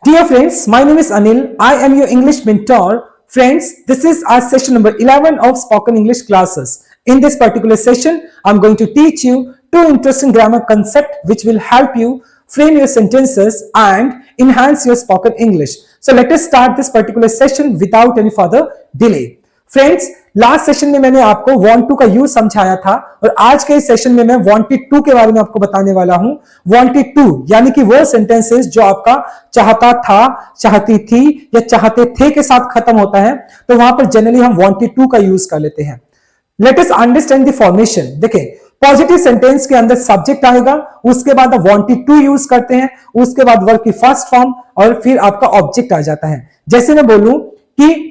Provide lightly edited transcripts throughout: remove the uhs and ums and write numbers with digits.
Dear friends, my name is Anil. I am your English mentor. Friends, this is our session number 11 of spoken English classes. In this particular session, I'm going to teach you two interesting grammar concepts which will help you frame your sentences and enhance your spoken English. So let us start this particular session without any further delay. Friends, last session में मैंने आपको want to का use समझाया था और आज के इस सेशन में मैं wanted to के बारे में आपको बताने वाला हूं। wanted to यानी कि वो सेंटेंसेस जो आपका चाहता था, चाहती थी या चाहते थे के साथ खत्म होता है, तो वहां पर जनरली हम wanted to का यूज कर लेते हैं। Late us understand the formation. देखिए, पॉजिटिव सेंटेंस के अंदर सब्जेक्ट आएगा, उसके बाद आप wanted to यूज करते हैं, उसके बाद वर्ब की फर्स्ट फॉर्म और फिर आपका ऑब्जेक्ट आ जाता है। जैसे मैं बोलूं कि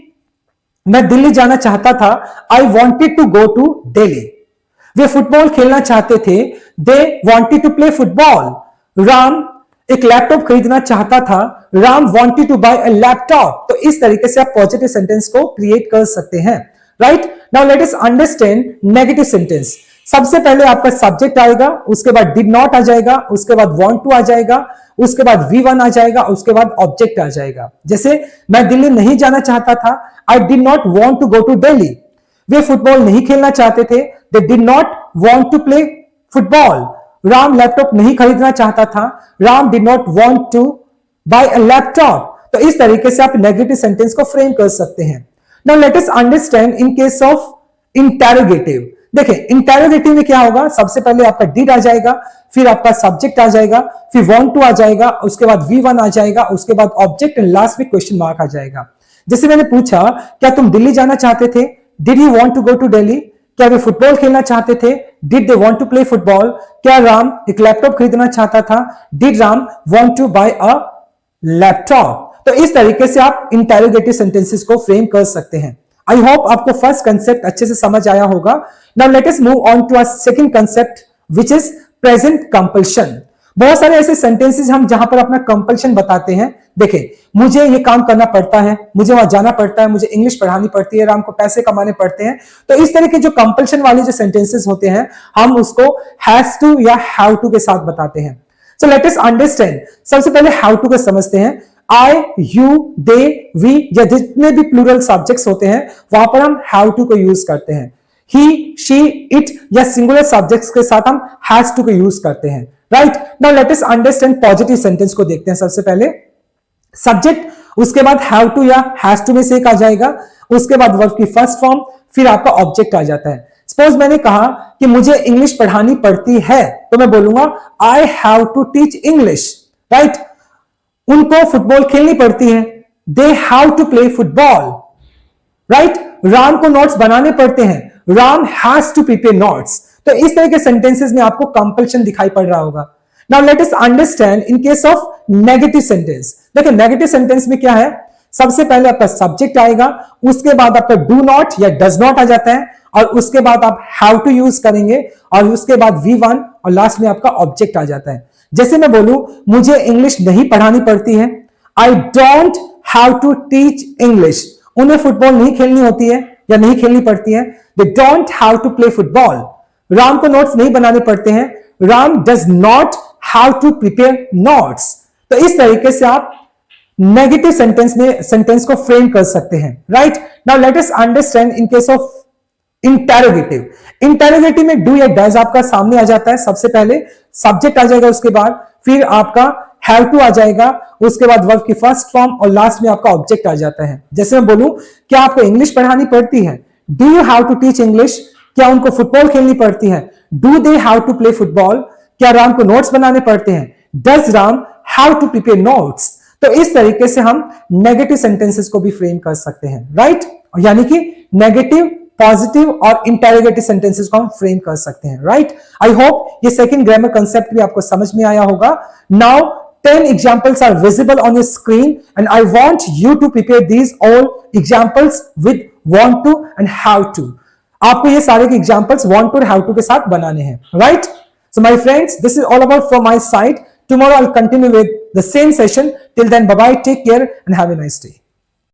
मैं दिल्ली जाना चाहता था, I wanted to go to Delhi. वे फुटबॉल खेलना चाहते थे, they wanted to play football. Ram एक लैपटॉप खरीदना चाहता था, Ram wanted to buy a laptop. तो इस तरीके से आप पॉजिटिव सेंटेंस को क्रिएट कर सकते हैं। Right now let us understand negative sentence. सबसे पहले आपका सब्जेक्ट आएगा, उसके बाद डिड नॉट आ जाएगा, उसके बाद वांट टू आ जाएगा, उसके बाद V1 आ जाएगा, उसके बाद ऑब्जेक्ट आ जाएगा। जैसे मैं दिल्ली नहीं जाना चाहता था, I did not want to go to Delhi. वे फुटबॉल नहीं खेलना चाहते थे, they did not want to play football. Ram laptop नहीं खरीदना चाहता था, Ram did not want to buy a laptop. तो इस तरीके से आप नेगेटिव सेंटेंस को फ्रेम कर सकते हैं। Now let us understand in case of interrogative. देखिए, इंटेरोगेटिव में क्या होगा, सबसे पहले आपका डिड आ जाएगा, फिर आपका सब्जेक्ट आ जाएगा, फिर वांट टू आ जाएगा, उसके बाद V1 आ जाएगा, उसके बाद ऑब्जेक्ट एंड लास्ट में क्वेश्चन मार्क आ जाएगा। जैसे मैंने पूछा, क्या तुम दिल्ली जाना चाहते थे, did you want to go to Delhi. क्या वे फुटबॉल खेलना चाहते थे, did they want to play football. क्या राम एक लैपटॉप खरीदना चाहता था, did Ram want to buy a laptop. तो इस तरीके से आप इंटेरोगेटिव सेंटेंसेस को फ्रेम कर सकते हैं। आई होप आपको फर्स्ट कंसेप्ट अच्छे से समझ आया होगा। Now let us move on to our second concept which is present compulsion. बहुत सारे ऐसे सेंटेंसेस हम जहां पर अपना कंपल्शन बताते हैं। देखिए, मुझे ये काम करना पड़ता है, मुझे वहां जाना पड़ता है, मुझे इंग्लिश पढ़ानी पड़ती है, राम को पैसे कमाने पड़ते हैं। तो इस तरह के जो कंपल्शन वाले जो सेंटेंसेस होते हैं, हम उसको हैज टू या हैव टू के साथ बताते हैं। So let us understand. सबसे पहले हैव टू को समझते हैं। आई, यू, दे, वी या जितने भी प्लूरल सब्जेक्ट्स होते हैं वहां पर हम हैव टू को यूज करते हैं। ही, शी, इट या सिंगुलर सब्जेक्ट्स के साथ हम हैज टू को यूज करते हैं। Right now let us understand positive sentence को देखते हैं। सबसे पहले सब्जेक्ट, उसके बाद हैव टू या हैज टू में से एक आ जाएगा, उसके बाद वर्ब की फर्स्ट फॉर्म, फिर आपका ऑब्जेक्ट आ जाता है। सपोज मैंने कहा कि मुझे इंग्लिश पढ़ानी पड़ती है, तो मैं बोलूंगा I have to teach English. Right, उनको फुटबॉल खेलनी पड़ती है, they have to play football. Right, Ram को नोट्स बनाने पड़ते हैं, Ram has to prepare notes. तो इस तरह के सेंटेंसेस में आपको कंपल्शन दिखाई पड़ रहा होगा। Now let us understand in case of negative sentence. देखिए, नेगेटिव सेंटेंस में क्या है, सबसे पहले आपका सब्जेक्ट आएगा, उसके बाद आपका डू नॉट या डज नॉट आ जाता है, और उसके बाद आप हैव टू यूज करेंगे, और उसके बाद V1 और लास्ट में आपका ऑब्जेक्ट आ जाता है। जैसे मैं बोलूं, मुझे इंग्लिश नहीं पढ़ानी पड़ती है, I don't have to teach English. उन्हें फुटबॉल नहीं खेलनी होती है या नहीं खेलनी पड़ती है, they don't have to play football. Ram को नोट्स नहीं बनाने पड़ते हैं, Ram does not have to prepare notes. तो इस तरीके से आप नेगेटिव सेंटेंस में सेंटेंस को फ्रेम कर सकते हैं। Right now let us understand in case of interrogative. Interrogative में डू या डज आपका सामने आ जाता है। सबसे पहले सब्जेक्ट आ जाएगा, उसके बाद फिर आपका हैव टू आ जाएगा, उसके बाद वर्ब की फर्स्ट फॉर्म और लास्ट में आपका ऑब्जेक्ट आ जाता है। जैसे मैं बोलूं, क्या आपको इंग्लिश पढ़ानी पड़ती है, do you have to teach English. क्या उनको फुटबॉल खेलनी पड़ती है, do they have to play football. क्या राम को नोट्स बनाने पड़ते हैं, does Ram have to prepare notes. तो इस तरीके से हम नेगेटिव सेंटेंसेस को भी फ्रेम कर सकते हैं। राइट, यानी कि नेगेटिव, पॉजिटिव और इंटेरोगेटिव सेंटेंसेस को हम फ्रेम कर सकते हैं। राइट, आई होप ये सेकंड ग्रामर कंसेप्ट भी आपको समझ में आया होगा। Now 10 examples are visible on your screen and I want you to prepare these all examples with want to and have to. आपको ये सारे के examples want to और have to के साथ बनाने हैं। Right? So my friends, this is all about from my side. Tomorrow I'll continue with the same session. Till then, bye bye, take care and have a nice day.